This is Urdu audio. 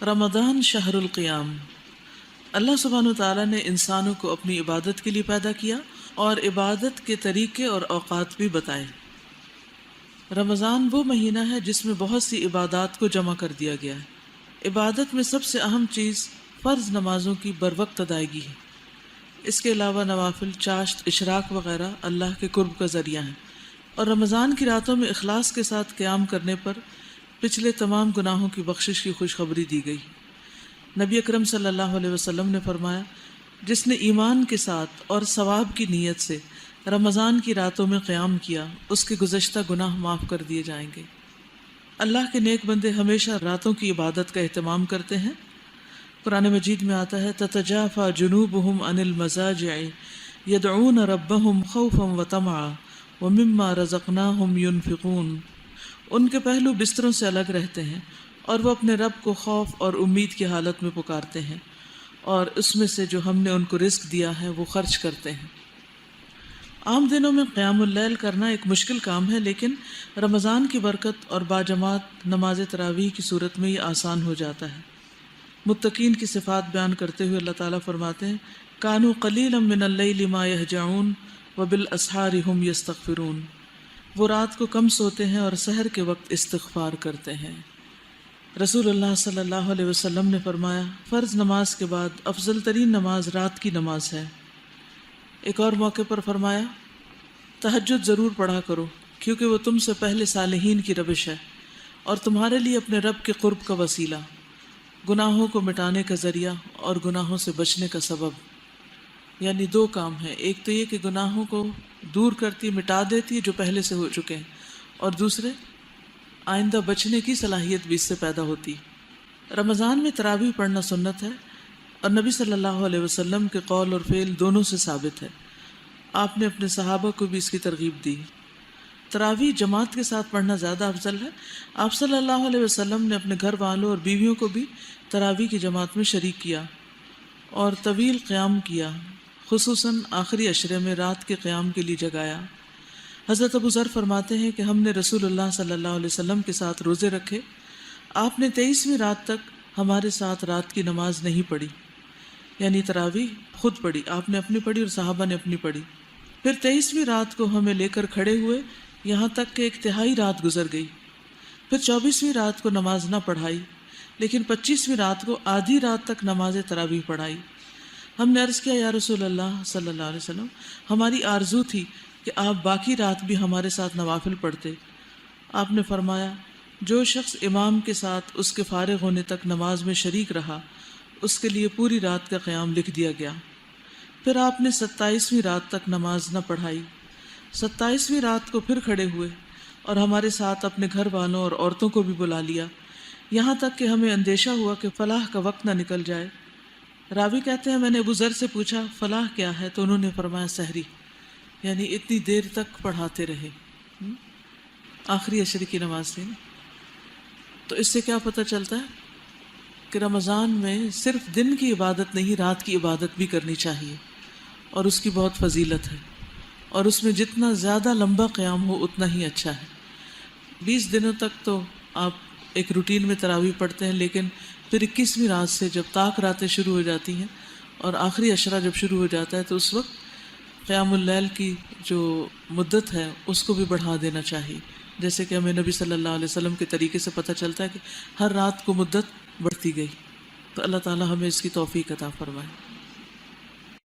رمضان شہر القیام۔ اللہ سبحانہ وتعالیٰ نے انسانوں کو اپنی عبادت کے لیے پیدا کیا اور عبادت کے طریقے اور اوقات بھی بتائے۔ رمضان وہ مہینہ ہے جس میں بہت سی عبادات کو جمع کر دیا گیا ہے۔ عبادت میں سب سے اہم چیز فرض نمازوں کی بروقت ادائیگی ہے۔ اس کے علاوہ نوافل، چاشت، اشراق وغیرہ اللہ کے قرب کا ذریعہ ہیں، اور رمضان کی راتوں میں اخلاص کے ساتھ قیام کرنے پر پچھلے تمام گناہوں کی بخشش کی خوشخبری دی گئی۔ نبی اکرم صلی اللہ علیہ وسلم نے فرمایا، جس نے ایمان کے ساتھ اور ثواب کی نیت سے رمضان کی راتوں میں قیام کیا، اس کے گزشتہ گناہ معاف کر دیے جائیں گے۔ اللہ کے نیک بندے ہمیشہ راتوں کی عبادت کا اہتمام کرتے ہیں۔ قرآن مجید میں آتا ہے، تتجافی جنوبہم عن المضاجع یدعون ربہم خوفا وطمعا ومما رزقناہم ینفقون۔ ان کے پہلو بستروں سے الگ رہتے ہیں اور وہ اپنے رب کو خوف اور امید کی حالت میں پکارتے ہیں، اور اس میں سے جو ہم نے ان کو رزق دیا ہے وہ خرچ کرتے ہیں۔ عام دنوں میں قیام اللیل کرنا ایک مشکل کام ہے، لیکن رمضان کی برکت اور باجماعت نماز تراویح کی صورت میں یہ آسان ہو جاتا ہے۔ متقین کی صفات بیان کرتے ہوئے اللہ تعالیٰ فرماتے ہیں، کانوا قلیلا من اللیل ما یہجعون وبالاسحار ھم یستغفرون۔ وہ رات کو کم سوتے ہیں اور سحر کے وقت استغفار کرتے ہیں۔ رسول اللہ صلی اللہ علیہ وسلم نے فرمایا، فرض نماز کے بعد افضل ترین نماز رات کی نماز ہے۔ ایک اور موقع پر فرمایا، تہجد ضرور پڑھا کرو، کیونکہ وہ تم سے پہلے صالحین کی روش ہے اور تمہارے لیے اپنے رب کے قرب کا وسیلہ، گناہوں کو مٹانے کا ذریعہ اور گناہوں سے بچنے کا سبب۔ یعنی دو کام ہیں، ایک تو یہ کہ گناہوں کو دور کرتی، مٹا دیتی ہے جو پہلے سے ہو چکے ہیں، اور دوسرے آئندہ بچنے کی صلاحیت بھی اس سے پیدا ہوتی ہے۔ رمضان میں تراویح پڑھنا سنت ہے، اور نبی صلی اللہ علیہ وسلم کے قول اور فعل دونوں سے ثابت ہے۔ آپ نے اپنے صحابہ کو بھی اس کی ترغیب دی۔ تراویح جماعت کے ساتھ پڑھنا زیادہ افضل ہے۔ آپ صلی اللہ علیہ وسلم نے اپنے گھر والوں اور بیویوں کو بھی تراویح کی جماعت میں شریک کیا اور طویل قیام کیا، خصوصاً آخری عشرے میں رات کے قیام کے لیے جگایا۔ حضرت ابو ذر فرماتے ہیں کہ ہم نے رسول اللہ صلی اللہ علیہ وسلم کے ساتھ روزے رکھے، آپ نے 23ویں رات تک ہمارے ساتھ رات کی نماز نہیں پڑھی، یعنی تراویح خود پڑھی، آپ نے اپنی پڑھی اور صحابہ نے اپنی پڑھی۔ پھر 23ویں رات کو ہمیں لے کر کھڑے ہوئے، یہاں تک کہ ایک تہائی رات گزر گئی۔ پھر 24ویں رات کو نماز نہ پڑھائی، لیکن 25ویں رات کو آدھی رات تک نماز تراویح پڑھائی۔ ہم نے عرض کیا، یا رسول اللہ صلی اللہ علیہ وسلم، ہماری آرزو تھی کہ آپ باقی رات بھی ہمارے ساتھ نوافل پڑھتے۔ آپ نے فرمایا، جو شخص امام کے ساتھ اس کے فارغ ہونے تک نماز میں شریک رہا، اس کے لیے پوری رات کا قیام لکھ دیا گیا۔ پھر آپ نے 27ویں رات تک نماز نہ پڑھائی۔ 27ویں رات کو پھر کھڑے ہوئے اور ہمارے ساتھ اپنے گھر والوں اور عورتوں کو بھی بلا لیا، یہاں تک کہ ہمیں اندیشہ ہوا کہ فلاح کا وقت نہ نکل جائے۔ راوی کہتے ہیں، میں نے ابو ذر سے پوچھا، فلاح کیا ہے؟ تو انہوں نے فرمایا، سحری، یعنی اتنی دیر تک پڑھاتے رہے آخری عشر کی نماز سے۔ تو اس سے کیا پتہ چلتا ہے کہ رمضان میں صرف دن کی عبادت نہیں، رات کی عبادت بھی کرنی چاہیے، اور اس کی بہت فضیلت ہے، اور اس میں جتنا زیادہ لمبا قیام ہو اتنا ہی اچھا ہے۔ 20 دنوں تک تو آپ ایک روٹین میں تراویح پڑھتے ہیں، لیکن پھر 21ویں رات سے جب طاق راتیں شروع ہو جاتی ہیں اور آخری عشرہ جب شروع ہو جاتا ہے، تو اس وقت قیام اللیل کی جو مدت ہے اس کو بھی بڑھا دینا چاہیے، جیسے کہ ہمیں نبی صلی اللہ علیہ وسلم کے طریقے سے پتہ چلتا ہے کہ ہر رات کو مدت بڑھتی گئی۔ تو اللہ تعالی ہمیں اس کی توفیق عطا فرمائے۔